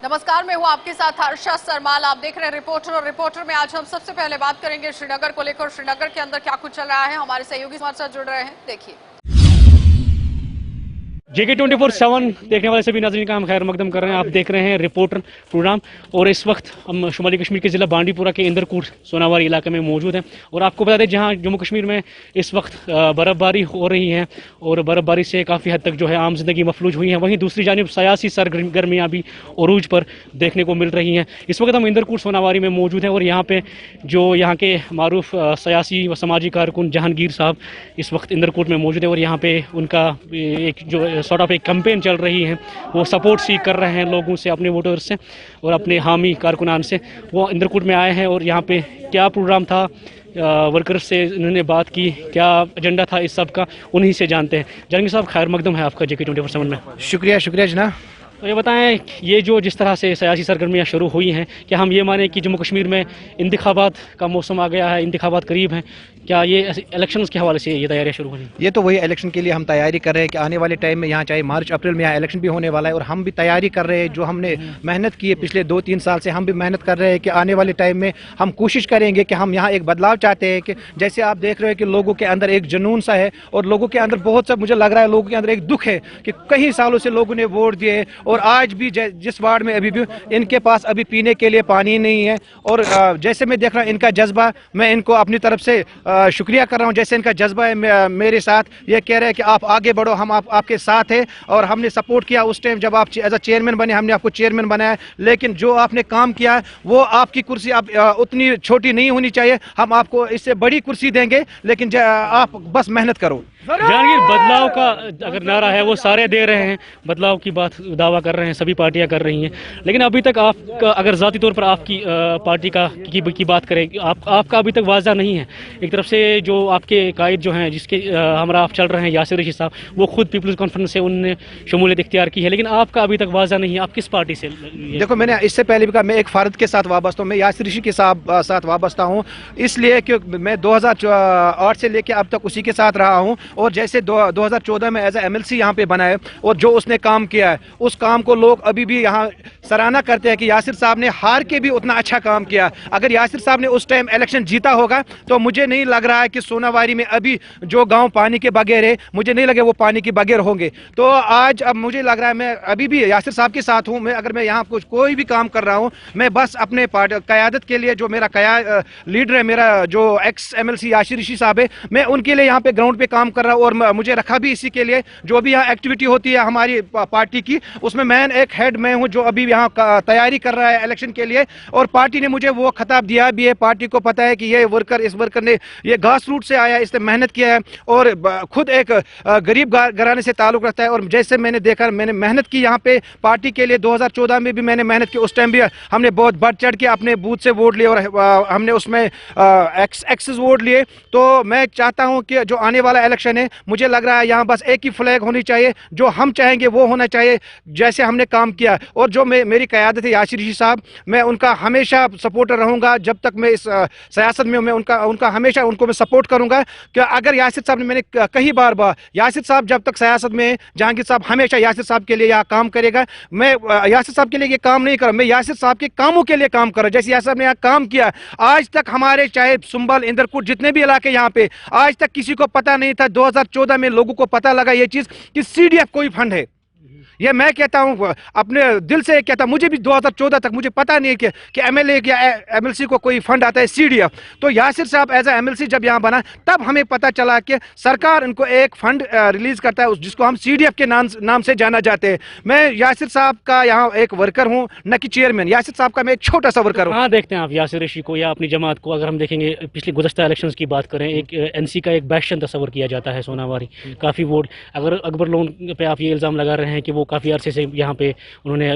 नमस्कार, मैं हूं आपके साथ हर्षा सरमाल। आप देख रहे हैं रिपोर्टर, और रिपोर्टर में आज हम सबसे पहले बात करेंगे श्रीनगर को लेकर। श्रीनगर के अंदर क्या कुछ चल रहा है, हमारे सहयोगी हमारे साथ जुड़ रहे हैं, देखिए। JK 24/7 देखने वाले सभी नाज़रीन का हम खैर मकदम कर रहे हैं। आप देख रहे हैं रिपोर्टर प्रोग्राम, और इस वक्त हम शुमाली कश्मीर के ज़िला बांडीपुरा के इंदरकूट सोनावारी इलाके में मौजूद हैं। और आपको बता दें, जहां जम्मू कश्मीर में इस वक्त बर्फ़बारी हो रही है और बर्फ़बारी से काफ़ी हद तक जो है आम जिंदगी मफलूज हुई है, वहीं दूसरी जानिब सियासी सरगर्मियाँ भी अरूज पर देखने को मिल रही हैं। इस वक्त हम इंदरकूट सोनावारी में मौजूद हैं और यहाँ पे जो यहाँ के मारूफ सियासी व समाजी कारकुन जहांगीर साहब इस वक्त इंदरकूट में मौजूद है, और यहाँ पे उनका एक जो सॉर्ट ऑफ एक कैंपेन चल रही है, वो सपोर्ट सीख कर रहे हैं लोगों से, अपने वोटर्स से और अपने हामी कारकुनान से। वो इंदरकूट में आए हैं और यहाँ पे क्या प्रोग्राम था, वर्कर्स से इन्होंने बात की, क्या एजेंडा था इस सब का, उन्हीं से जानते हैं। जहांगीर साहब, खैर मकदम है आपका JK 24/7 में। शुक्रिया जनाब। तो ये बताएं, ये जो जिस तरह से सियासी सरगर्मियाँ शुरू हुई हैं, क्या हम ये माने कि जम्मू कश्मीर में इंतखाबात का मौसम आ गया है, इंतखाबात करीब हैं? क्या ये इलेक्शंस के हवाले से ये तैयारियाँ शुरू होनी? ये तो वही इलेक्शन के लिए हम तैयारी कर रहे हैं कि आने वाले टाइम में यहाँ चाहे मार्च अप्रैल में यहाँ इलेक्शन भी होने वाला है, और हम भी तैयारी कर रहे हैं। जो हमने मेहनत की है पिछले 2-3 साल से, हम भी मेहनत कर रहे हैं कि आने वाले टाइम में हम कोशिश करेंगे कि हम यहाँ एक बदलाव चाहते हैं। कि जैसे आप देख रहे हैं कि लोगों के अंदर एक जुनून सा है, और लोगों के अंदर बहुत सा, मुझे लग रहा है लोगों के अंदर एक दुख है कि कई सालों से लोगों ने वोट दिए, और आज भी जिस वार्ड में अभी भी इनके पास अभी पीने के लिए पानी नहीं है। और जैसे मैं देख रहा हूँ इनका जज्बा, मैं इनको अपनी तरफ से शुक्रिया कर रहा हूँ। जैसे इनका जज्बा है मेरे साथ, ये कह रहे हैं कि आप आगे बढ़ो, हम आपके साथ हैं। और हमने सपोर्ट किया उस टाइम जब आप एज अ चेयरमैन बने, हमने आपको चेयरमैन बनाया, लेकिन जो आपने काम किया वो आपकी कुर्सी अब उतनी छोटी नहीं होनी चाहिए। हम आपको इससे बड़ी कुर्सी देंगे, लेकिन आप बस मेहनत करो। जहांगीर, बदलाव का अगर नारा है वो सारे दे रहे हैं, बदलाव की बात दावा कर रहे हैं, सभी पार्टियां कर रही हैं, लेकिन अभी तक आपका अगर ज़ाती तौर पर आपकी पार्टी की बात करें, आपका अभी तक वाज़ा नहीं है। एक तरफ से जो आपके कायद जो हैं, जिसके हमरा आप चल रहे हैं, यासिर रशीद साहब, वो खुद पीपल्स कॉन्फ्रेंस से उन्होंने शमूलियत इख्तियार की है, लेकिन आपका अभी तक वाज़ा नहीं है। आप किस पार्टी से? देखो, मैंने इससे पहले भी कहा, मैं एक फ़र्द के साथ वाबस्ता हूँ, मैं यासिर रशीद के साथ वाबस्ता हूँ, इसलिए कि मैं 2008 से लेकर अब तक उसी के साथ रहा हूँ। और जैसे 2014 में एज ए MLC यहाँ पे बना है, और जो उसने काम किया है, उस काम को लोग अभी भी यहाँ सराहना करते हैं कि यासिर साहब ने हार के भी उतना अच्छा काम किया। अगर यासिर साहब ने उस टाइम इलेक्शन जीता होगा तो मुझे नहीं लग रहा है कि सोनावारी में अभी जो गांव पानी के बगैर है, मुझे नहीं लगे वो पानी के बगैर होंगे। तो आज अब मुझे लग रहा है मैं अभी भी यासिर साहब के साथ हूँ। अगर मैं यहाँ कोई भी काम कर रहा हूँ, मैं बस अपने क़यादत के लिए, जो मेरा लीडर है, मेरा जो एक्स MLC यासिर रशीद साहब है, मैं उनके लिए यहाँ पे ग्राउंड पे काम कर रहा हूँ। और मुझे रखा भी इसी के लिए, जो भी यहाँ एक्टिविटी होती है हमारी पार्टी की, उसमें एक हेड मैं हूँ जो अभी यहाँ तैयारी कर रहा है इलेक्शन के लिए। और पार्टी ने मुझे वो खिताब दिया भी है। पार्टी को पता है कि ये इस वर्कर ने ये घास रूट से आया, इसने मेहनत किया है, और खुद एक गरीब घराने से ताल्लुक़ रखता है। और जैसे मैंने देखा, मैंने मेहनत की यहाँ पे पार्टी के लिए। 2014 में भी मैंने मेहनत की, उस टाइम भी हमने बहुत बढ़ चढ़ के अपने बूथ से वोट लिए, और हमने उसमें एक्सेस वोट लिए। तो मैं चाहता हूँ कि जो आने वाला इलेक्शन है, मुझे लग रहा है यहाँ बस एक ही फ्लैग होनी चाहिए, जो हम चाहेंगे वो होना चाहिए, जैसे हमने काम किया। और जो मेरी क़यादत है यासिर रशीद साहब, मैं उनका हमेशा सपोर्टर रहूँगा। जब तक मैं इस सियासत में, मैं उनका हमेशा उनको मैं सपोर्ट करूँगा। कि अगर यासिर साहब ने, मैंने कई बार यासिर साहब जब तक सियासत में, जहांगीर साहब हमेशा यासिर साहब के लिए यहाँ काम करेगा। मैं यासिर साहब के लिए ये काम नहीं कर रहा, मैं यासिर साहब के कामों के लिए काम कर रहा हूँ। जैसे यासिर साहब ने यहाँ काम किया, आज तक हमारे चाहे सुंबल, इंदरकूट, जितने भी इलाके यहाँ पे, आज तक किसी को पता नहीं था। 2014 में लोगों को पता लगा ये चीज़ कि CDF कोई फंड है। ये मैं कहता हूँ अपने दिल से कहता हूँ। मुझे भी 2014 तक मुझे पता नहीं कि MLA या MLC को कोई फंड आता है CDF। तो यासिर साहब एज ए MLC जब यहाँ बना, तब हमें पता चला कि सरकार इनको एक फंड रिलीज करता है, जिसको हम CDF के नाम से जाना जाते हैं। मैं यासिर साहब का यहाँ एक वर्कर हूँ, न कि चेयरमैन। यासिर साहब का मैं एक छोटा सा वर्कर हूँ। हाँ, देखते हैं आप यासिर रशीद को या अपनी जमात को, अगर हम देखेंगे पिछले गुज़श्ता इलेक्शंस की बात करें, एक NC का एक बैशन तस्वर किया जाता है सोनावारी, काफ़ी वोट। अगर अकबर लोन पे आप ये इल्ज़ाम लगा रहे हैं कि वो काफ़ी अरसे से यहाँ पे उन्होंने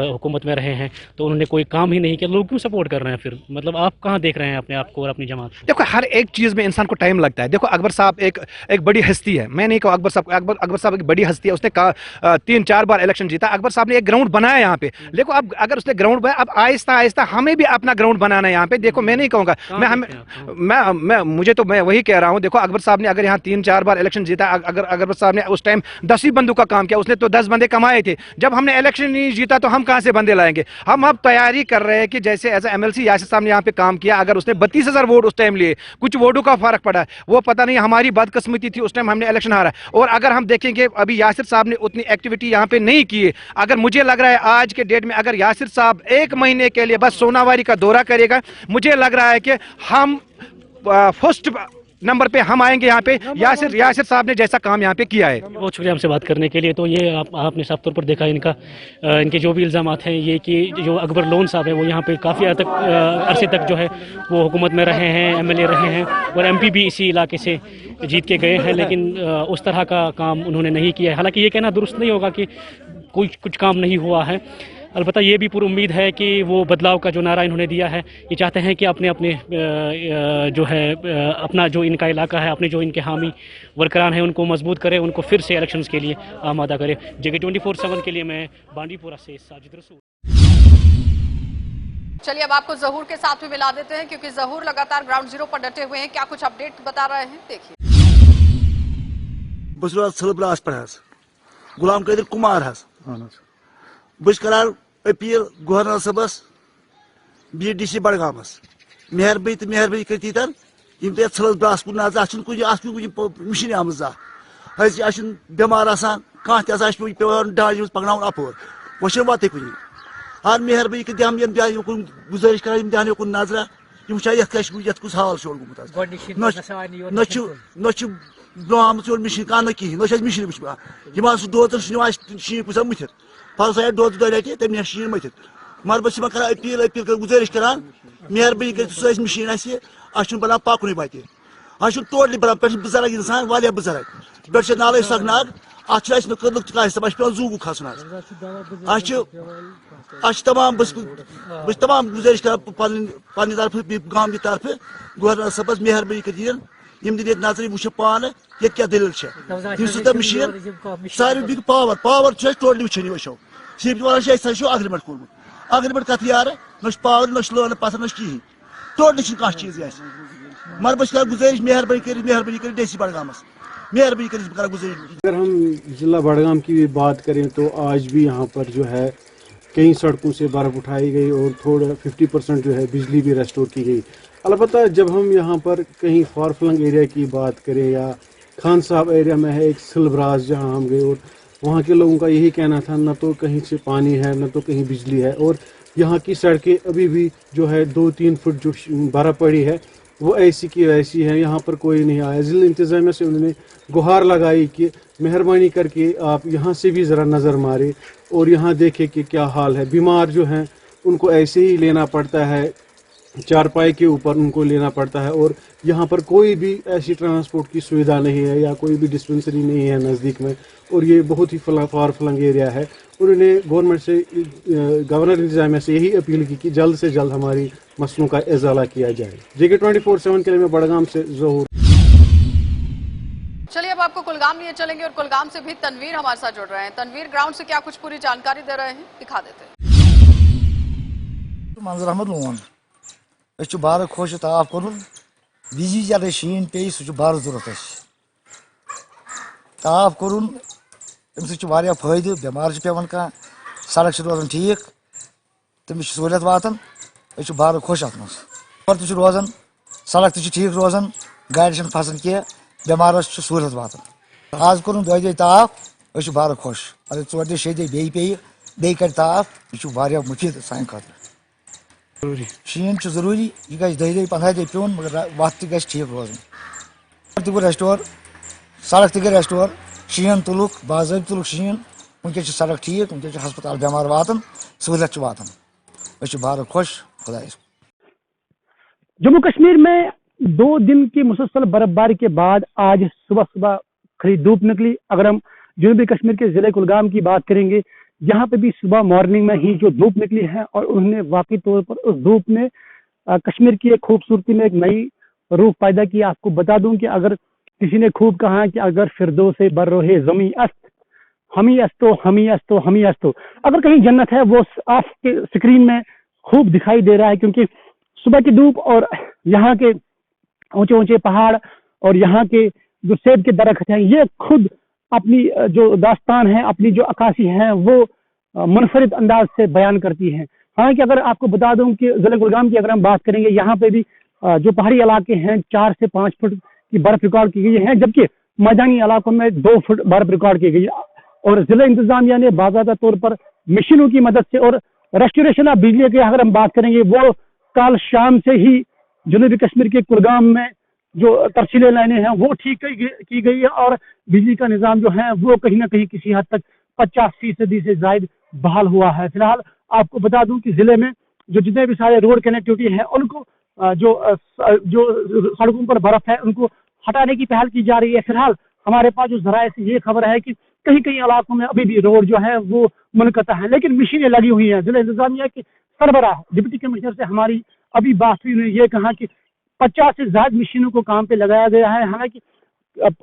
हुकूमत में रहे हैं, तो उन्होंने कोई काम ही नहीं किया, लोग क्यों सपोर्ट कर रहे हैं फिर? मतलब आप कहाँ देख रहे हैं अपने आप को और अपनी जमात? देखो, हर एक चीज़ में इंसान को टाइम लगता है। देखो, अकबर साहब एक बड़ी हस्ती है। मैं नहीं कहूँ अकबर साहब एक बड़ी हस्ती है। उसने 3-4 बार इलेक्शन जीता। अकबर साहब ने एक ग्राउंड बनाया यहाँ पे। देखो, अब अगर उसने ग्राउंड बनाया, अब आहिस्ता आहिस्ता हमें भी अपना ग्राउंड बनाना है यहाँ पे। देखो, मैं नहीं कहूँगा, मैं वही कह रहा हूँ। देखो, अकबर साहब ने अगर यहाँ 3-4 बार इलेक्शन जीता, अगर अकबर साहब ने उस टाइम 10 ही बंदों का काम किया, उसने तो 10 बंदे कमाए थे। जब हमने इलेक्शन नहीं जीता तो हम कहां से बंदे लाएंगे? हम अब तैयारी कर रहे हैं कि जैसे एज एमएलसी यासिर साहब ने यहाँ पे काम किया, अगर उसने 32,000 वोट उस टाइम लिए, कुछ वोटों का फर्क पड़ा, वो पता नहीं हमारी बदकिस्मती थी, उस टाइम हमने इलेक्शन हारा। और अगर हम देखेंगे अभी यासिर साहब ने उतनी एक्टिविटी यहाँ पे नहीं की है। अगर मुझे लग रहा है आज के डेट में अगर यासिर साहब 1 महीने के लिए बस सोनावारी का दौरा करेगा, मुझे लग रहा है कि हम फर्स्ट नंबर पे हम आएंगे यहाँ पे, यासिर साहब ने जैसा काम यहाँ पे किया है। बहुत शुक्रिया हमसे बात करने के लिए। तो ये आपने साफ तौर पर देखा इनके जो भी इल्ज़ामात हैं, ये कि जो अकबर लोन साहब है वो यहाँ पे काफ़ी अरसे तक जो है वो हुकूमत में रहे हैं, एमएलए रहे हैं और एमपी भी इसी इलाके से जीत के गए हैं, लेकिन उस तरह का काम उन्होंने नहीं किया है। हालांकि ये कहना दुरुस्त नहीं होगा कि कुछ काम नहीं हुआ है। अलबत्ता ये भी पूरी उम्मीद है कि वो बदलाव का जो नारा इन्होंने दिया है, ये चाहते हैं कि अपने जो है अपना जो इनका इलाका है, अपने जो इनके हामी वर्करान हैं उनको मजबूत करें, उनको फिर से इलेक्शंस के लिए आमादा करें। जगह 24/7 के लिए मैं बांडीपुरा से साजिद रसूल। चलिए अब आपको जहूर के साथ भी मिला देते हैं, क्योंकि जहूर लगातार ग्राउंड जीरो पर डटे हुए हैं। क्या कुछ अपडेट बता रहे हैं, देखिए। गुलाम कदर कुमार बस करार अपील गवर्नर सबस BDC बड़गामस मेहरबानी तो मेहरबानी करती तर यम ते छलस ब्रास कुन आज आछन कुछ मिशन आमज हज आछन बेमार आसान कां ते आछ पेवन डाज पगनाउन अपोर वशे वाते कुन हार मेहरबानी कर हम यम जाय कुन गुजारिश कर यम जाने कुन नजरा यम शायद कश्मीर कुछ हाल शोल गुमत न ब्राम चोल मिशन का न कहीं न मिशन वुचमा यम दोत शी कुछ मुथित फल सा दो लटे तम शी मथित मगर बस कर अपील कर गुजारिश कर मेहरबानी कर मिशन अस बना पकुन वत अस टोटली बना पे बुजुर्ग इंसान वाह बुजुर्ग पे नाल सकनाग अत कदल पे जूगू खसन तमाम बस तमाम गुजारिश कर पन्ने तरफ गाम की तरफ गवर्नर सबस मेहरबानी कर दिन यम दिन नजर वो पान ये क्या दलील तम मशीन सारे पावर टोटली वो वो सिर्फ वाला अग्रीमेंट कोर्मुत अग्रीमेंट कत यार न पावर न लोन पत्थर न कहीं टोटली कह चीज मगर बस कर गुजारिश मेहरबानी कर डीसी बड़गामस मेहरबानी कर गुजारिश। अगर हम जिला बड़गाम की भी बात करें तो आज भी यहाँ पर जो है कई सड़कों से बर्फ उठाई गई और थोड़ा 50% जो है बिजली भी रेस्टोर की गई। अलबत्ता जब हम यहाँ पर कहीं फार फ्लंग एरिया की बात करें या खान साहब एरिया में है एक सिलब्रास जहाँ हम गए और वहाँ के लोगों का यही कहना था न तो कहीं से पानी है न तो कहीं बिजली है और यहाँ की सड़कें अभी भी जो है 2-3 फुट जो बर्फ पड़ी है वो ऐसी की वैसी है। यहाँ पर कोई नहीं आया। जिला इंतजामिया से उन्होंने गुहार लगाई कि मेहरबानी करके आप यहाँ से भी ज़रा नज़र मारे और यहाँ देखें कि क्या हाल है। बीमार जो हैं उनको ऐसे ही लेना पड़ता है, चारपाई के ऊपर उनको लेना पड़ता है और यहाँ पर कोई भी ऐसी ट्रांसपोर्ट की सुविधा नहीं है या कोई भी डिस्पेंसरी नहीं है नज़दीक में और ये बहुत ही फार फ्लंग एरिया है। उन्होंने गवर्नमेंट से गवर्नर इंतजामिया से यही अपील की कि जल्द से जल्द हमारी मसलों का इजाला किया जाए। JK 24/7 के लिए मैं बड़गाम से ज़हूर। चलिए अब आपको कुलगाम लिए चलेंगे और कुलगाम से भी तनवीर हमारे साथ जुड़ रहे हैं। तनवीर ग्राउंड से क्या कुछ पूरी जानकारी दे रहे हैं, दिखा देते हैं। मंजूर अहमद लोन बार खुश ताफ कर बिजी जल शीन पे सह बार जरूरत ताफ कर अम फायदे बेमार पेवान कह सड़क रोजान ठीक तमिस सहूलियत वातान बार खुश अत मज रोजान सड़क ठीक रोजान गाड़ी फसन कह बेमारस सहूलियत वातान। आज कोर 2 दे ताफ बार खुश अगर 4 दे 6 दे बे कर ताफ यह मुफीद सान खतर शीन जरूरी यह गई 10 दे 15 दे पेन मगर वत ग ठीक रोजान तक रेस्टोर सड़क तक रेस्टोर शीन तुलुक बाज़ाब्त तुलुक शीन वनक सड़क ठीक वनक हस्पताल बेमार वातान सहूलियत वातान बार खुश खुदा। जम्मू कश्मीर में 2 दिन की मुसलसल बर्फबारी के बाद आज सुबह सुबह खरी धूप निकली। अगर हम जनूबी कश्मीर के जिले कुलगाम की बात करेंगे, यहाँ पे भी सुबह मॉर्निंग में ही जो धूप निकली है और उन्होंने वाकई तौर पर उस धूप ने कश्मीर की एक खूबसूरती में एक नई रूप पैदा की। आपको बता दूं कि अगर किसी ने खूब कहा कि अगर फिरदौस बर्रोहे ज़मी अस्त हमी अस्तो हमी अस्तो हमी अस्तो, अगर कहीं जन्नत है वो आप के स्क्रीन में खूब दिखाई दे रहा है, क्योंकि सुबह की धूप और यहाँ के ऊंचे ऊंचे पहाड़ और यहाँ के जो सेब के दरख्त हैं ये खुद अपनी जो दास्तान है, अपनी जो अक्कासी है, वो मुनफरिद अंदाज से बयान करती है। हालांकि अगर आपको बता दूं कि ज़िले कुलगाम की अगर हम बात करेंगे, यहाँ पे भी जो पहाड़ी इलाके हैं 4 से 5 फुट की बर्फ रिकॉर्ड की गई है, जबकि मैदानी इलाकों में 2 फुट बर्फ रिकॉर्ड की गई है। और जिला इंतजामिया ने बाकायदा तौर पर मशीनों की मदद से और रेस्टोरेशन ऑफ बिजली की अगर हम बात करेंगे, वो कल शाम से ही जनूबी कश्मीर के कुलगाम में जो तरसीलें लाइनें हैं वो ठीक की गई है और बिजली का निज़ाम जो है वो कहीं ना कहीं किसी हद तक 50% से जायद बहाल हुआ है। फिलहाल आपको बता दूं कि जिले में जो जितने भी सारे रोड कनेक्टिविटी है, उनको जो सड़कों पर बर्फ है उनको हटाने की पहल की जा रही है। फिलहाल हमारे पास जो जराये से ये खबर है कि कहीं कहीं इलाकों में अभी भी रोड जो है वो मुनक़ता है, लेकिन मशीनें लगी हुई हैं। जिला इंतजामिया की सरबराह डिप्टी कमिश्नर से हमारी अभी बात हुई, उन्होंने ये कहा कि 50 से ज्यादा मशीनों को काम पे लगाया गया है। हालांकि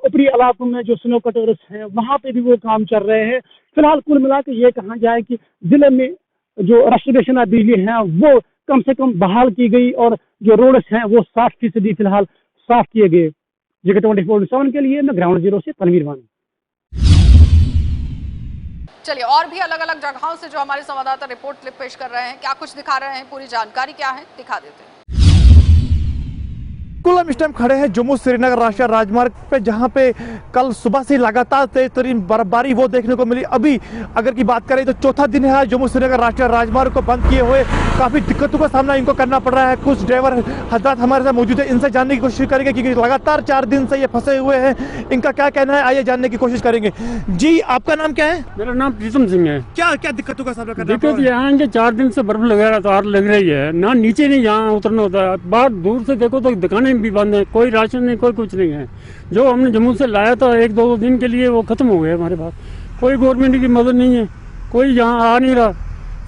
ऊपरी इलाकों में जो स्नो कटर्स हैं वहाँ पे भी वो काम चल रहे हैं। फिलहाल कुल मिला के ये कहा जाए कि जिले में जो रेस्टोरेशन ऑफ बिजली है वो कम से कम बहाल की गई और जो रोड्स हैं वो 60% फिलहाल साफ किए गए। जगह 24/7 के लिए मैं ग्राउंड जीरो से तनवीर वानी। चलिए, और भी अलग अलग जगहों से जो हमारे संवाददाता रिपोर्ट क्लिप पेश कर रहे हैं, क्या कुछ दिखा रहे हैं, पूरी जानकारी क्या है, दिखा देते हैं। बिल्कुल हम इस टाइम खड़े हैं जम्मू श्रीनगर राष्ट्रीय राजमार्ग पे, जहां पे कल सुबह से लगातार तेज तरीन बर्फबारी वो देखने को मिली। अभी अगर की बात करें तो चौथा दिन है जम्मू श्रीनगर राष्ट्रीय राजमार्ग को बंद किए हुए। काफी दिक्कतों का सामना इनको करना पड़ रहा है। कुछ ड्राइवर हजरात हमारे साथ मौजूद है, इनसे जानने की कोशिश करेंगे क्योंकि लगातार 4 दिन से ये फंसे हुए हैं। इनका क्या कहना है, आइए जानने की कोशिश करेंगे। जी, आपका नाम क्या है? मेरा नाम प्रीतम सिंह है। क्या क्या दिक्कतों का सामना करना? दिक्कत यहाँ के 4 दिन से बर्फ लगातार लग रही है ना, नीचे नहीं यहाँ उतरना होता है। बाहर दूर से देखो तो दुकानें भी बंद है, कोई राशन नहीं, कोई कुछ नहीं है। जो हमने जम्मू से लाया था 1-2 दिन के लिए वो खत्म हो गया हमारे पास। कोई गवर्नमेंट की मदद नहीं है, कोई यहाँ आ नहीं रहा।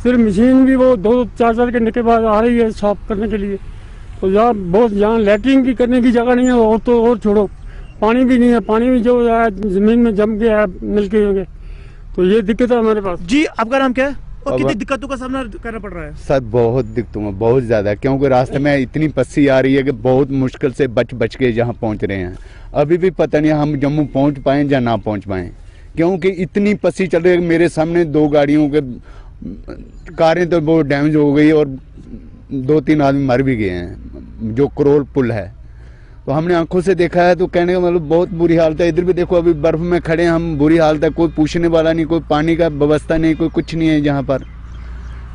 सिर्फ मशीन भी वो 2-4 घंटे के बाद आ रही है साफ करने के लिए। तो यहाँ लैट्रिन की करने की जगह नहीं है, और तो और छोड़ो, पानी भी नहीं है। पानी भी जो है जमीन में जम गया है नलके होंगे, तो ये दिक्कत है हमारे पास। जी, आपका नाम क्या है और कितनी दिक्कतों का सामना करना पड़ रहा है? सर बहुत दिक्कतों में, बहुत ज्यादा, क्योंकि रास्ते में इतनी पस्सी आ रही है कि बहुत मुश्किल से बच के जहाँ पहुँच रहे हैं। अभी भी पता नहीं हम जम्मू पहुँच पाए या ना पहुँच पाए, क्योंकि इतनी पस्सी चल रही है। मेरे सामने 2 गाड़ियों के कारें तो बहुत डैमेज हो गई और 2-3 आदमी मर भी गए हैं। जो करोल पुल है तो हमने आंखों से देखा है, तो कहने का मतलब बहुत बुरी हालत है। इधर भी देखो, अभी बर्फ में खड़े हैं हम, बुरी हालत है। कोई पूछने वाला नहीं, कोई पानी का व्यवस्था नहीं, कोई कुछ नहीं है यहाँ पर।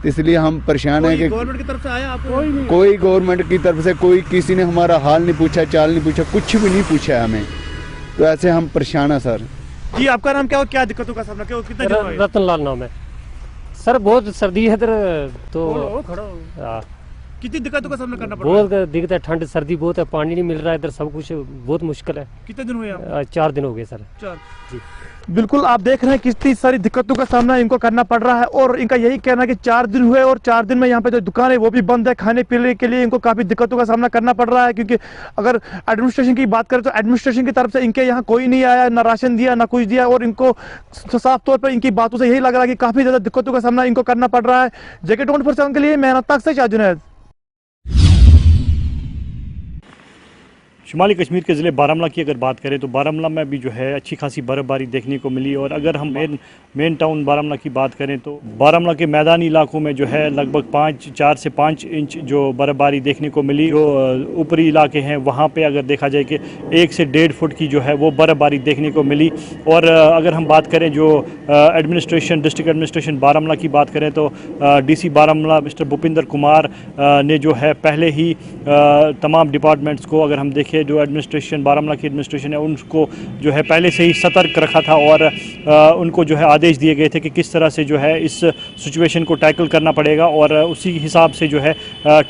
तो इसलिए हम परेशान हैं कि गवर्नमेंट की तरफ से आया आपको? कोई गवर्नमेंट की तरफ से कोई किसी ने हमारा हाल नहीं पूछा, चाल नहीं पूछा, कुछ भी नहीं पूछा हमें। तो ऐसे हम परेशान हैं सर। जी, आपका नाम क्या और क्या दिक्कतों का सामना, क्या कितना? रतन लाल नाम है सर। बहुत सर्दी है इधर, तो कितनी दिक्कतों का सामना करना पड़ रहा है? बहुत दिक्कत है, ठंड सर्दी बहुत है, पानी नहीं मिल रहा है इधर, सब कुछ बहुत मुश्किल है। कितने दिन हुए? 4 दिन हो गए सर। 4 जी। बिल्कुल, आप देख रहे हैं कितनी सारी दिक्कतों का सामना इनको करना पड़ रहा है और इनका यही कहना है कि 4 दिन हुए और 4 दिन में यहाँ पे जो दुकान है वो भी बंद है। खाने पीने के लिए इनको काफी दिक्कतों का सामना करना पड़ रहा है, क्योंकि अगर एडमिनिस्ट्रेशन की बात करें तो एडमिनिस्ट्रेशन की तरफ से इनके यहाँ कोई नहीं आया, ना राशन दिया ना कुछ दिया, और इनको साफ तौर पर इनकी बातों से यही लग रहा है कि काफी ज्यादा दिक्कतों का सामना इनको करना पड़ रहा है। जगह 24/7 के लिए मैं तक से शाह जुनैद। शुमाली कश्मीर के ज़िले बारामूला की अगर बात करें तो बारामूला में भी जो है अच्छी खासी बर्फ़बारी देखने को मिली। और अगर हम मेन टाउन बारामूला की बात करें तो बारामूला के मैदानी इलाकों में जो है लगभग 4 से 5 इंच जो बर्फ़बारी देखने को मिली। जो ऊपरी इलाके हैं वहाँ पे अगर देखा जाए कि 1 से 1.5 फुट की जो है वो बर्फ़बारी देखने को मिली। और अगर हम बात करें जो डिस्ट्रिक्ट एडमिनिस्ट्रेशन बारामूला की बात करें तो DC बारामूला मिस्टर भूपिंदर कुमार ने जो है पहले ही तमाम डिपार्टमेंट्स को, अगर हम देखें जो एडमिनिस्ट्रेशन बारामूला की एडमिनिस्ट्रेशन है उनको जो है पहले से ही सतर्क रखा था और उनको जो है आदेश दिए गए थे कि किस तरह से जो है इस सिचुएशन को टैकल करना पड़ेगा। और उसी हिसाब से जो है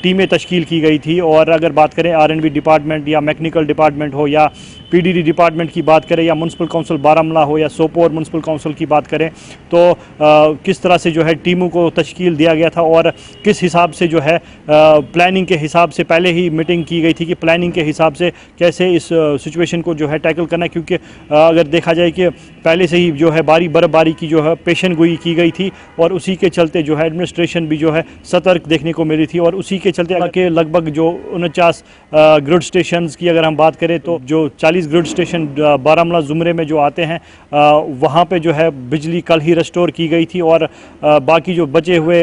टीमें तश्कील की गई थी। और अगर बात करें R&B डिपार्टमेंट या मैकेनिकल डिपार्टमेंट हो या PDD डिपार्टमेंट की बात करें या म्यूनसिपल काउंसिल बारामूला हो या सोपोर म्यूनसिपल काउंसिल की बात करें तो किस तरह से जो है टीमों को तश्कील दिया गया था और किस हिसाब से जो है प्लानिंग के हिसाब से पहले ही मीटिंग की गई थी कि प्लानिंग के हिसाब से कैसे इस सिचुएशन को जो है टैकल करना है। क्योंकि अगर देखा जाए कि पहले से ही जो है बर्फबारी की जो है पेशन गोई की गई थी और उसी के चलते जो है एडमिनिस्ट्रेशन भी जो है सतर्क देखने को मिली थी। और उसी के चलते के लगभग जो 49 ग्रिड स्टेशन की अगर हम बात करें तो जो 40 22 ग्रिड स्टेशन बारामूला ज़ुमरे में जो आते हैं वहाँ पे जो है बिजली कल ही रिस्टोर की गई थी और बाकी जो बचे हुए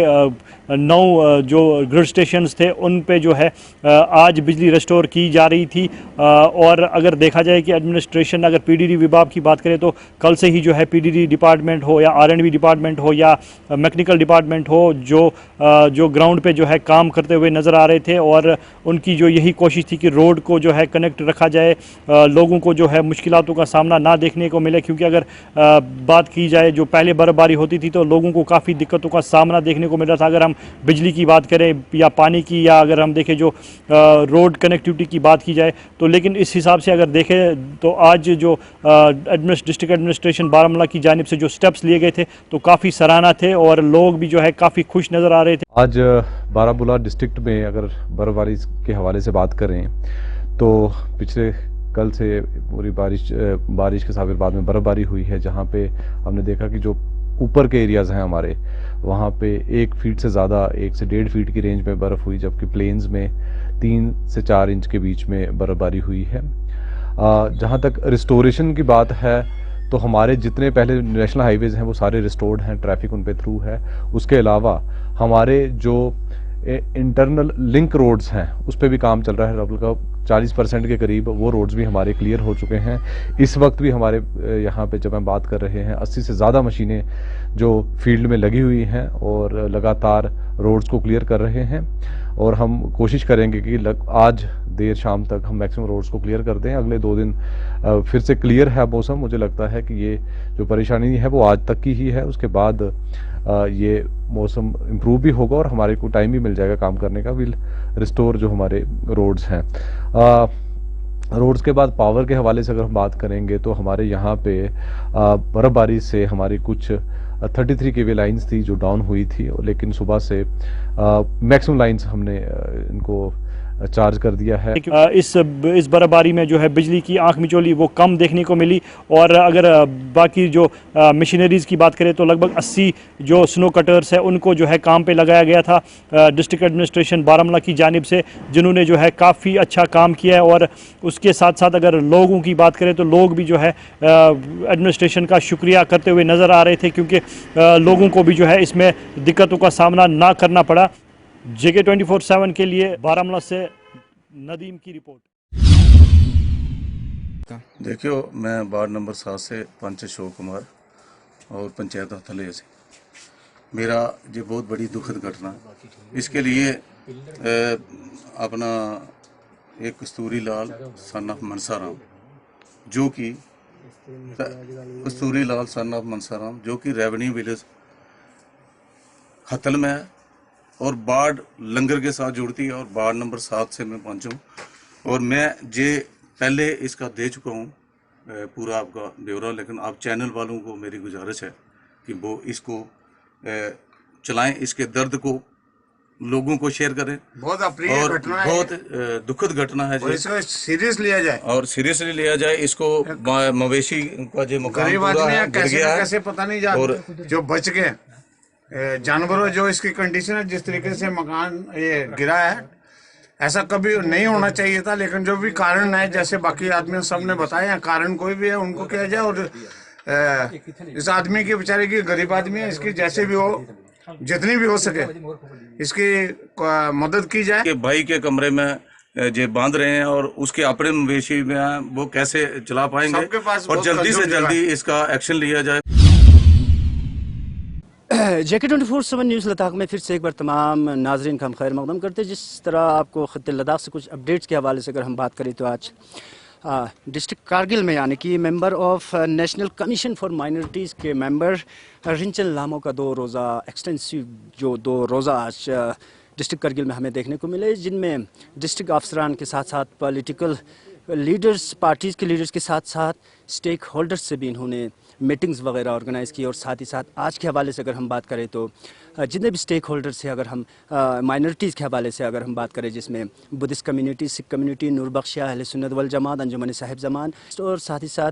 9 जो ग्रिड स्टेशंस थे उन पे जो है आज बिजली रिस्टोर की जा रही थी। और अगर देखा जाए कि एडमिनिस्ट्रेशन अगर पीडीडी विभाग की बात करें तो कल से ही जो है पीडीडी डिपार्टमेंट हो या आरएंडबी डिपार्टमेंट हो या मैकेनिकल डिपार्टमेंट हो जो ग्राउंड पे जो है काम करते हुए नज़र आ रहे थे और उनकी जो यही कोशिश थी कि रोड को जो है कनेक्ट रखा जाए, लोगों को जो है मुश्किलातों का सामना ना देखने को मिले। क्योंकि अगर बात की जाए जो पहले बर्फबारी होती थी तो लोगों को काफ़ी दिक्कतों का सामना देखने को मिल रहा था। अगर हम बिजली की बात करें या पानी की या अगर हम देखें जो रोड कनेक्टिविटी की बात की जाए तो, लेकिन इस हिसाब से अगर देखें तो आज जो डिस्ट्रिक्ट एडमिनिस्ट्रेशन बारामूला की जानिब से जो स्टेप्स लिए गए थे तो काफ़ी सराहना थे और लोग भी जो है काफ़ी खुश नज़र आ रहे थे। आज बारामूला डिस्ट्रिक्ट में अगर बर्फबारी के हवाले से बात करें तो पिछले कल से पूरी बारिश के साथ बाद में बर्फबारी हुई है, जहाँ पे हमने देखा कि जो ऊपर के एरियाज़ हैं हमारे वहाँ पे 1 फीट से ज़्यादा 1 से 1.5 फीट की रेंज में बर्फ़ हुई, जबकि प्लेन्स में 3 से 4 इंच के बीच में बर्फबारी हुई है। जहाँ तक रिस्टोरेशन की बात है तो हमारे जितने पहले नेशनल हाईवेज़ हैं वो सारे रिस्टोर्ड हैं, ट्रैफिक उन पे थ्रू है। उसके अलावा हमारे जो इंटरनल लिंक रोड्स हैं उस पर भी काम चल रहा है, लगभग 40% के करीब वो रोड्स भी हमारे क्लियर हो चुके हैं। इस वक्त भी हमारे यहाँ पे जब हम बात कर रहे हैं 80 से ज़्यादा मशीनें जो फील्ड में लगी हुई हैं और लगातार रोड्स को क्लियर कर रहे हैं और हम कोशिश करेंगे कि आज देर शाम तक हम मैक्सिमम रोड्स को क्लियर कर दें। अगले 2 दिन फिर से क्लियर है मौसम। मुझे लगता है कि ये जो परेशानी है वो आज तक की ही है, उसके बाद ये मौसम इम्प्रूव भी होगा और हमारे को टाइम भी मिल जाएगा काम करने का। विल रिस्टोर जो हमारे रोड्स हैं। रोड्स के बाद पावर के हवाले से अगर हम बात करेंगे तो हमारे यहाँ पे बर्फबारी से हमारी कुछ 33 केवी लाइंस थी जो डाउन हुई थी, लेकिन सुबह से मैक्सिमम लाइंस हमने इनको चार्ज कर दिया है। इस बर्फबारी में जो है बिजली की आंख मिचौली वो कम देखने को मिली और अगर बाकी जो मशीनरीज़ की बात करें तो लगभग 80 जो स्नो कटर्स है उनको जो है काम पे लगाया गया था डिस्ट्रिक्ट एडमिनिस्ट्रेशन बारामूला की जानिब से, जिन्होंने जो है काफ़ी अच्छा काम किया है। और उसके साथ साथ अगर लोगों की बात करें तो लोग भी जो है एडमिनिस्ट्रेशन का शुक्रिया करते हुए नज़र आ रहे थे, क्योंकि लोगों को भी जो है इसमें दिक्कतों का सामना ना करना पड़ा। JK 24/7 के लिए बारामूला से नदीम की रिपोर्ट। देखियो, मैं वार्ड नंबर 7 से पंच अशोक कुमार और पंचायत हथले से। मेरा ये बहुत बड़ी दुखद घटना है। इसके लिए अपना एक कस्तूरी लाल सन ऑफ मनसाराम जो कि रेवेन्यू विलेज हथल में है और बाढ़ लंगर के साथ जुड़ती है और वार्ड नंबर 7 से मैं पंच हूँ और मैं ये पहले इसका दे चुका हूँ पूरा आपका ब्यौरा, लेकिन आप चैनल वालों को मेरी गुजारिश है कि वो इसको चलाएं, इसके दर्द को लोगों को शेयर करें। बहुत अप्रिय घटना है, बहुत दुखद घटना है और इसको सीरियस लिया जाए और सीरियसली लिया जाए। इसको मवेशी का जो मकान पूरा गिर गया है, कैसे पता नहीं जाता और जो बच गए जानवरों जो इसकी कंडीशन है, जिस तरीके से मकान ये गिरा है, ऐसा कभी नहीं होना चाहिए था। लेकिन जो भी कारण है, जैसे बाकी आदमियों सबने बताया, कारण कोई भी है उनको किया जाए और इस आदमी की बेचारे की गरीब आदमी है, इसकी जैसे भी हो जितनी भी हो सके इसकी मदद की जाए। कि भाई के कमरे में जो बांध रहे हैं और उसके अपने मवेशी में वो कैसे चला पाएंगे और जल्दी से जल्दी इसका एक्शन लिया जाए। JK 24/7 न्यूज़ लद्दाख में फिर से एक बार तमाम नाजरीन का हम खैर मकदम करते हैं। जिस तरह आपको ख़ित्ते लद्दाख से कुछ अपडेट्स के हवाले से अगर हम बात करें तो आज डिस्ट्रिक्ट कारगिल में यानी कि member of national commission for minorities के मेंबर रिंचन लामो का 2 रोज़ा एक्सटेंसिव जो 2 रोज़ा आज डिस्ट्रिक्ट कारगिल में हमें देखने को मिले, जिनमें डिस्ट्रिक्ट अफसरान के साथ साथ पॉलिटिकल लीडर्स, पार्टीज़ के लीडर्स के साथ साथ स्टेक होल्डर्स से भी इन्होंने मीटिंग्स वगैरह ऑर्गेनाइज़ की और साथ ही साथ आज के हवाले से अगर हम बात करें तो जितने भी स्टेक होल्डर्स हैं, अगर हम माइनॉरिटीज़ के हवाले से अगर हम बात करें, जिसमें बुद्धिस्ट कम्युनिटी, सिख कम्युनिटी, नूर बख्शिया, अहले सुन्नत वल जमात, अंजुमन साहिब जमान और साथ ही साथ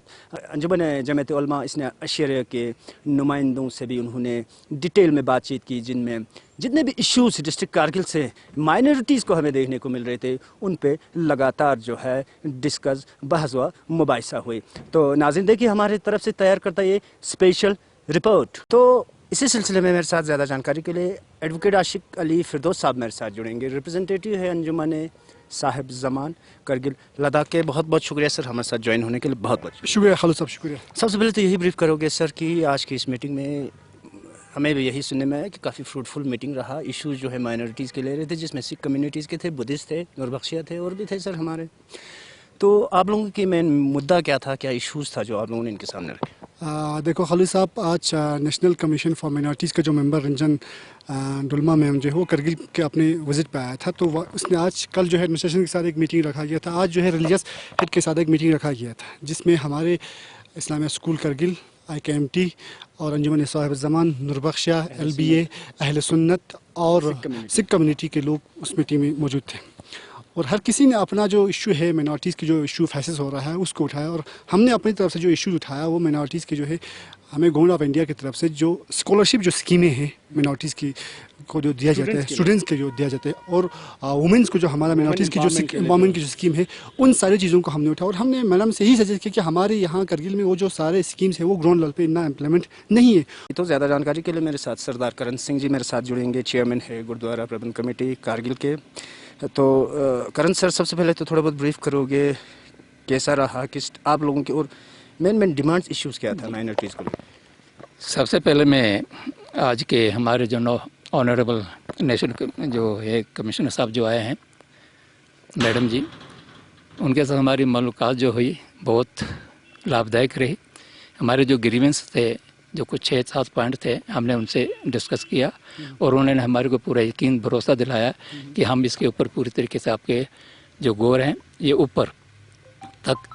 अंजुमन जमात उलमा इसने अशरिया के नुमाइंदों से भी उन्होंने डिटेल में बातचीत की, जिनमें जितने भी इश्यूज़ डिस्ट्रिक्ट कारगिल से माइनॉरिटीज़ को हमें देखने को मिल रहे थे उन पे लगातार जो है डिस्कस, बहस व मुबाहिसा हुई। तो नाज़रीन देखिए हमारे तरफ से तैयार करता ये स्पेशल रिपोर्ट। तो इसी सिलसिले में मेरे साथ ज़्यादा जानकारी के लिए एडवोकेट आशिक अली फिरदौस साहब मेरे साथ जुड़ेंगे, रिप्रेजेंटेटिव है अंजुमन साहिब जमान करगिल लद्दाख के। बहुत बहुत शुक्रिया सर हमारे साथ ज्वाइन होने के लिए, बहुत बहुत शुक्रिया खालिद साहब, शुक्रिया। सबसे पहले तो यही ब्रीफ करोगे सर कि आज की इस मीटिंग में हमें भी यही सुनने में आया कि काफ़ी फ्रूटफुल मीटिंग रहा, इश्यूज़ जो है माइनॉरिटीज़ के ले रहे थे, जिसमें सिख कम्युनिटीज़ के थे, बुद्धिस्ट थे, नूर बख्शिया थे और भी थे सर हमारे। तो आप लोगों की मेन मुद्दा क्या था, क्या इश्यूज़ था जो आप लोगों ने इनके सामने रखे? देखो खालिद साहब, आज नेशनल कमीशन फॉर माइनॉरिटीज़ का जो मेंबर रंजन डुल्मा मैम जो है वो करगिल के अपने विजिट पे आया था, तो उसने आज कल जो है एडमिनिस्ट्रेशन के साथ एक मीटिंग रखा गया था। आज जो है रिलीजियस हेड के साथ एक मीटिंग रखा गया था, जिसमें हमारे इस्लामिया स्कूल करगिल, IKMT और अंजुमन साहिब जमान, नूर बख्शिया, LBA, अहले सुन्नत और सिख कम्युनिटी के लोग उस मीटिंग में मौजूद थे। और हर किसी ने अपना जो इशू है माइनॉरिटीज़ की जो इशू फेसेस हो रहा है उसको उठाया, और हमने अपनी तरफ से जो इशू उठाया वो माइनॉरिटीज़ के जो है हमें गवर्नमेंट ऑफ इंडिया की तरफ से जो स्कॉलरशिप जो स्कीमें हैं माइनॉरिटीज़ की को जो दिया जाता है, स्टूडेंट्स के जो दिया जाता है, और वुमेंस को जो हमारा माइनॉरिटीज़ की जो एम्पावरमेंट की जो स्कीम है, उन सारी चीज़ों को हमने उठाया। और हमने मैडम से यही सजेस्ट किया कि हमारे यहाँ करगिल में वो जो सारे स्कीम्स है वो ग्राउंड लेवल पे इतना इम्प्लीमेंट नहीं है। तो ज़्यादा जानकारी के लिए मेरे साथ सरदार करण सिंह जी मेरे साथ जुड़ेंगे, चेयरमैन है गुरुद्वारा प्रबंध कमेटी कारगिल के। तो करण सर, सबसे पहले तो थोड़ा बहुत ब्रीफ करोगे कैसा रहा, किस आप लोगों की और मेन डिमांड्स इश्यूज़ क्या था माइनॉरिटीज़ को? सबसे पहले मैं आज के हमारे जो ऑनरेबल नेशनल जो है कमिश्नर साहब जो आए हैं मैडम जी, उनके साथ हमारी मुलाकात जो हुई बहुत लाभदायक रही। हमारे जो ग्रीवेंस थे, जो कुछ 6-7 पॉइंट थे, हमने उनसे डिस्कस किया और उन्होंने हमारे को पूरा यकीन भरोसा दिलाया कि हम इसके ऊपर पूरी तरीके से आपके जो गौर हैं ये ऊपर तक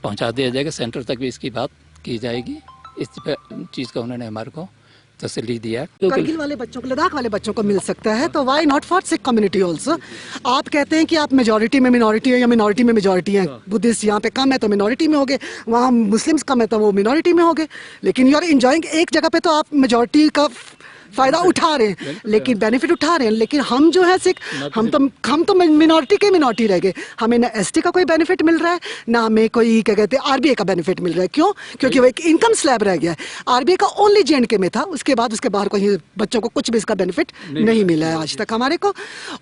पहुंचा दिया जाएगा, सेंटर तक भी इसकी बात की जाएगी। इस चीज़ का उन्होंने हमारे को तसल्ली दिया। करगिल वाले बच्चों को, लद्दाख वाले बच्चों को मिल सकता है, तो why not for Sikh community also. आप कहते हैं कि आप मेजॉरिटी में मिनॉरिटी है या मिनॉरिटी में मेजॉरिटी है, बुद्धिस्ट यहाँ पे कम है तो मिनॉरिटी में होगे, वहाँ मुस्लिम्स कम है तो वो मिनॉरिटी में होगे, लेकिन यू आर इंजॉइंग एक जगह पे तो आप मेजॉरिटी का फ़ायदा उठा रहे हैं, लेकिन बेनिफिट उठा रहे हैं। लेकिन हम जो है सिख, हम तो मिनॉरिटी के मिनॉरिटी रह गए। हमें ना ST का कोई बेनिफिट मिल रहा है, ना हमें कोई क्या कहते हैं RBA का बेनिफिट मिल रहा है। क्यों? क्योंकि वो एक इनकम स्लैब रह गया है। RBA का ओनली JNK में था, उसके बाद उसके बाहर कोई बच्चों को कुछ भी इसका बेनिफिट नहीं मिला है आज तक हमारे को।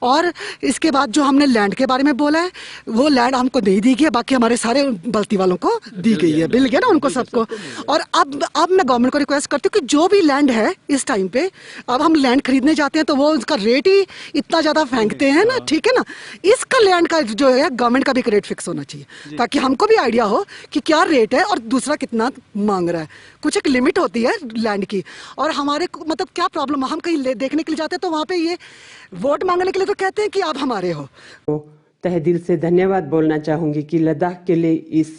और इसके बाद जो हमने लैंड के बारे में बोला है, वो लैंड हमको नहीं दी गई है, बाकी हमारे सारे बस्ती वालों को दी गई है, मिल गया ना उनको सबको। और अब मैं गवर्नमेंट को रिक्वेस्ट करती हूँ कि जो भी लैंड है इस टाइम पे, अब हम लैंड खरीदने जाते हैं तो वो उसका रेट ही इतना ज़्यादा फेंकते हैं ना, ठीक है ना। इसका लैंड का जो है गवर्नमेंट का भी एक रेट फिक्स होना चाहिए, ताकि हमको भी आइडिया हो कि क्या रेट है और दूसरा कितना मांग रहा है। कुछ एक लिमिट होती है लैंड की। और हमारे मतलब क्या प्रॉब्लम, हम कहीं देखने के लिए जाते हैं तो वहाँ पे ये वोट मांगने के लिए तो कहते हैं कि आप हमारे हो। तहे दिल से धन्यवाद बोलना चाहूँगी कि लद्दाख के लिए इस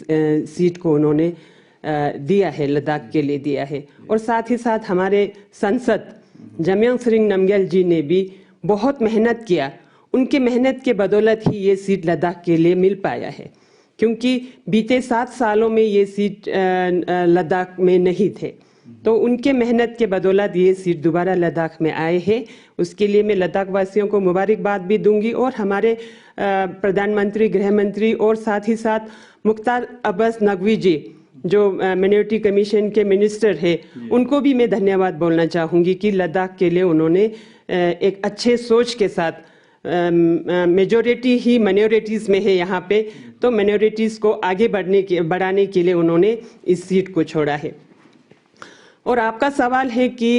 सीट को उन्होंने दिया है, लद्दाख के लिए दिया है। और साथ ही साथ हमारे सांसद जम्यांग सेरिंग नामग्याल जी ने भी बहुत मेहनत किया, उनके मेहनत के बदौलत ही ये सीट लद्दाख के लिए मिल पाया है, क्योंकि बीते 7 सालों में ये सीट लद्दाख में नहीं थे, तो उनके मेहनत के बदौलत ये सीट दोबारा लद्दाख में आए हैं। उसके लिए मैं लद्दाख वासियों को मुबारकबाद भी दूंगी और हमारे प्रधानमंत्री, गृह मंत्री और साथ ही साथ मुख्तार अब्बास नकवी जी जो माइनॉरिटी कमीशन के मिनिस्टर है, उनको भी मैं धन्यवाद बोलना चाहूँगी कि लद्दाख के लिए उन्होंने एक अच्छे सोच के साथ, मेजॉरिटी ही माइनॉरिटीज़ में है यहाँ पे, तो माइनॉरिटीज़ को आगे बढ़ाने के लिए उन्होंने इस सीट को छोड़ा है। और आपका सवाल है कि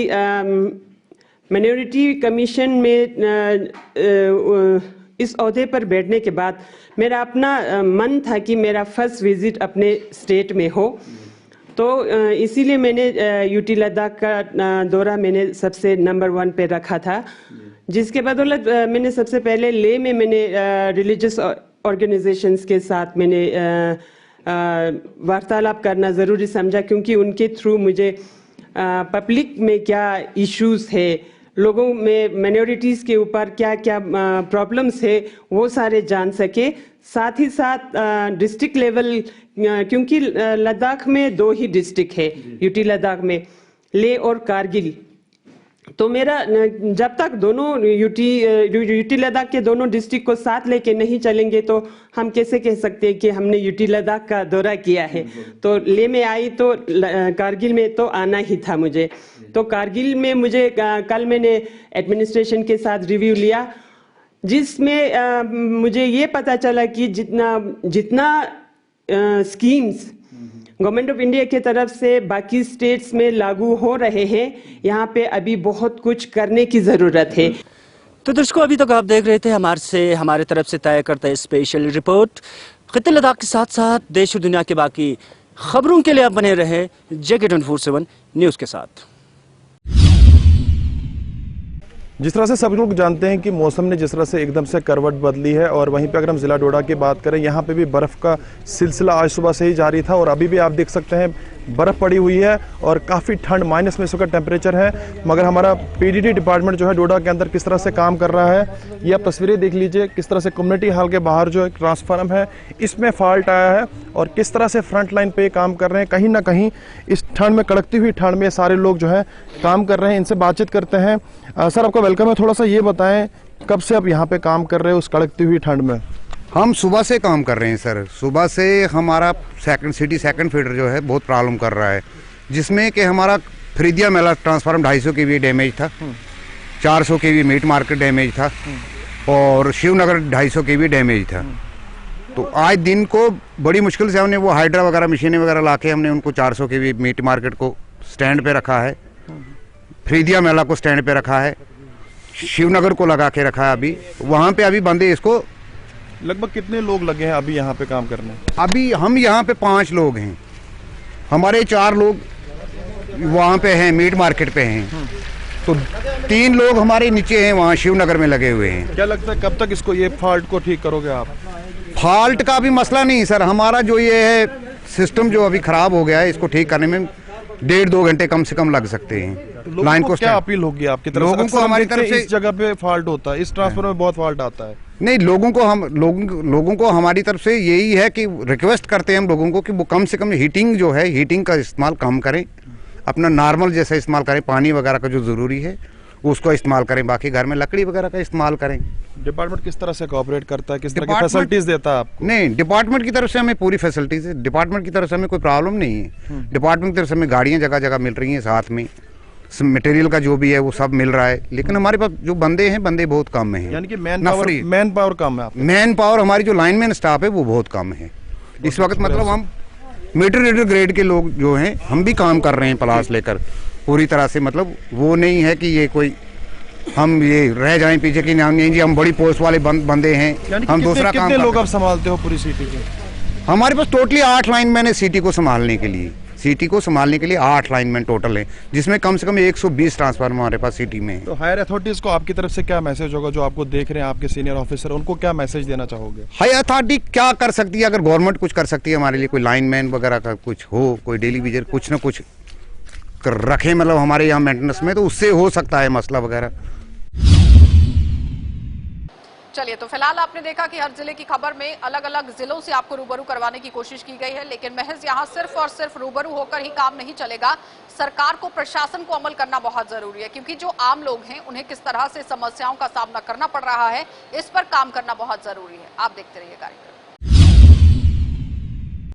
माइनॉरिटी कमीशन में इस ओहदे पर बैठने के बाद मेरा अपना मन था कि मेरा फर्स्ट विजिट अपने स्टेट में हो, तो इसीलिए मैंने यूटी लद्दाख का दौरा मैंने सबसे नंबर 1 पे रखा था, जिसके बदौलत मैंने सबसे पहले लेह में मैंने रिलीजियस ऑर्गेनाइजेशंस के साथ मैंने वार्तालाप करना ज़रूरी समझा, क्योंकि उनके थ्रू मुझे पब्लिक में क्या इश्यूज है, लोगों में माइनॉरिटीज़ के ऊपर क्या क्या प्रॉब्लम्स है, वो सारे जान सके। साथ ही साथ डिस्ट्रिक्ट लेवल, क्योंकि लद्दाख में 2 ही डिस्ट्रिक्ट है, यूटी लद्दाख में लेह और कारगिल। तो मेरा जब तक दोनों यूटी लद्दाख के दोनों डिस्ट्रिक्ट को साथ लेके नहीं चलेंगे तो हम कैसे कह सकते हैं कि हमने यूटी लद्दाख का दौरा किया है। तो लेह में आई तो कारगिल में तो आना ही था मुझे। तो कारगिल में मुझे कल मैंने एडमिनिस्ट्रेशन के साथ रिव्यू लिया, जिसमें मुझे ये पता चला कि जितना स्कीम्स गवर्नमेंट ऑफ इंडिया की तरफ से बाकी स्टेट्स में लागू हो रहे हैं, यहाँ पे अभी बहुत कुछ करने की ज़रूरत है। तो दर्शकों, अभी तक आप देख रहे थे हमारे तरफ से तय करता स्पेशल रिपोर्ट खित्ते लद्दाख के साथ साथ देश और दुनिया के बाकी खबरों के लिए आप बने रहे JK24/7 न्यूज़ के साथ। जिस तरह से सब लोग जानते हैं कि मौसम ने जिस तरह से एकदम से करवट बदली है, और वहीं पे अगर हम ज़िला डोडा की बात करें, यहाँ पे भी बर्फ़ का सिलसिला आज सुबह से ही जारी था और अभी भी आप देख सकते हैं बर्फ़ पड़ी हुई है और काफ़ी ठंड, माइनस में इसका टेम्परेचर है। मगर हमारा PDD डिपार्टमेंट जो है डोडा के अंदर किस तरह से काम कर रहा है, ये आप तस्वीरें देख लीजिए। किस तरह से कम्युनिटी हॉल के बाहर जो एक ट्रांसफार्मर है, इसमें फॉल्ट आया है और किस तरह से फ्रंट लाइन पे काम कर रहे हैं। कहीं ना कहीं इस ठंड में, कड़कती हुई ठंड में सारे लोग जो है काम कर रहे हैं। इनसे बातचीत करते हैं। सर, आपका वेलकम है। थोड़ा सा ये बताएं, कब से आप यहाँ पे काम कर रहे हो उस कड़कती हुई ठंड में? हम सुबह से काम कर रहे हैं सर। सुबह से हमारा सेकंड फीडर जो है बहुत प्रॉब्लम कर रहा है, जिसमें कि हमारा फ्रीदिया मेला ट्रांसफार्मर 250 kV डैमेज था, 400 kV मीट मार्केट डैमेज था और शिवनगर 250 kV डैमेज था। तो आज दिन को बड़ी मुश्किल से हमने वो हाइड्रा वगैरह मशीनें वगैरह ला के हमने उनको 400 kV मीट मार्केट को स्टैंड पे रखा है, फ्रीदिया मेला को स्टैंड पे रखा है, शिवनगर को लगा के रखा है। अभी वहाँ पे अभी बंदे इसको लगभग कितने लोग लगे हैं अभी यहाँ पे काम करने? अभी हम यहाँ पे 5 लोग हैं, हमारे 4 लोग वहाँ पे हैं, मीट मार्केट पे हैं, तो 3 लोग हमारे नीचे हैं, वहाँ शिवनगर में लगे हुए हैं। क्या लगता है कब तक इसको, ये फॉल्ट को ठीक करोगे आप? फॉल्ट का भी मसला नहीं सर, हमारा जो ये है सिस्टम जो अभी खराब हो गया है, इसको ठीक करने में 1.5-2 घंटे कम से कम लग सकते हैं। लाइन को क्या अपील होगी आपकी तरफ से? लोगों को हमारी तरफ से इस जगह पे फॉल्ट होता है, इस ट्रांसफार्मर में बहुत फॉल्ट आता है। नहीं, लोगों को हमारी तरफ से यही है कि रिक्वेस्ट करते हैं हम लोगों को कि वो कम से कम हीटिंग का इस्तेमाल कम करें, अपना नॉर्मल जैसा इस्तेमाल करें, पानी वगैरह का जो ज़रूरी है उसको इस्तेमाल करें, बाकी घर में लकड़ी वगैरह का इस्तेमाल करें। डिपार्टमेंट किस तरह से कोऑपरेट करता है, किस तरह की फैसिलिटीज देता है आपको? नहीं, डिपार्टमेंट की तरफ से हमें पूरी फैसिलिटीज है, डिपार्टमेंट की तरफ से हमें कोई प्रॉब्लम नहीं है। डिपार्टमेंट की तरफ से हमें गाड़ियाँ जगह जगह मिल रही हैं, साथ में मटेरियल का जो भी है वो सब मिल रहा है, लेकिन हमारे पास जो बंदे बहुत कम हैं। यानी कि मैन पावर कम है। मैन पावर हमारी जो लाइनमैन स्टाफ है वो बहुत कम है इस वक्त। मतलब हम मीटर ग्रेड के लोग जो हैं, हम भी काम कर रहे हैं प्लास लेकर पूरी तरह से। मतलब वो नहीं है कि ये कोई हम ये रह जाएं पीछे की, नहीं जी हम बड़ी पोस्ट वाले बंदे हैं, हम दूसरा काम। कितने लोग आप संभालते हो पूरी सिटी के? हमारे पास टोटली 8 लाइनमैन है सिटी को संभालने के लिए। सिटी को संभालने के लिए 8 लाइनमैन टोटल है, जिसमें कम से कम 120 ट्रांसफार्मर हमारे पास सिटी में है। तो हायर अथॉरिटीज को आपकी तरफ से क्या मैसेज होगा, जो आपको देख रहे हैं आपके सीनियर ऑफिसर, उनको क्या मैसेज देना चाहोगे? हाई अथॉरिटी क्या कर सकती है? अगर गवर्नमेंट कुछ कर सकती है हमारे लिए, कोई लाइनमैन वगैरह का कुछ हो, कोई डेली विजर कुछ ना कुछ रखें मतलब हमारे यहाँ मेंटेनेंस में, तो उससे हो सकता है मसला वगैरह। चलिए, तो फिलहाल आपने देखा कि हर जिले की खबर में अलग अलग जिलों से आपको रूबरू करवाने की कोशिश की गई है, लेकिन महज यहाँ सिर्फ और सिर्फ रूबरू होकर ही काम नहीं चलेगा। सरकार को, प्रशासन को अमल करना बहुत जरूरी है, क्योंकि जो आम लोग हैं उन्हें किस तरह से समस्याओं का सामना करना पड़ रहा है, इस पर काम करना बहुत जरूरी है। आप देखते रहिए कार्यक्रम।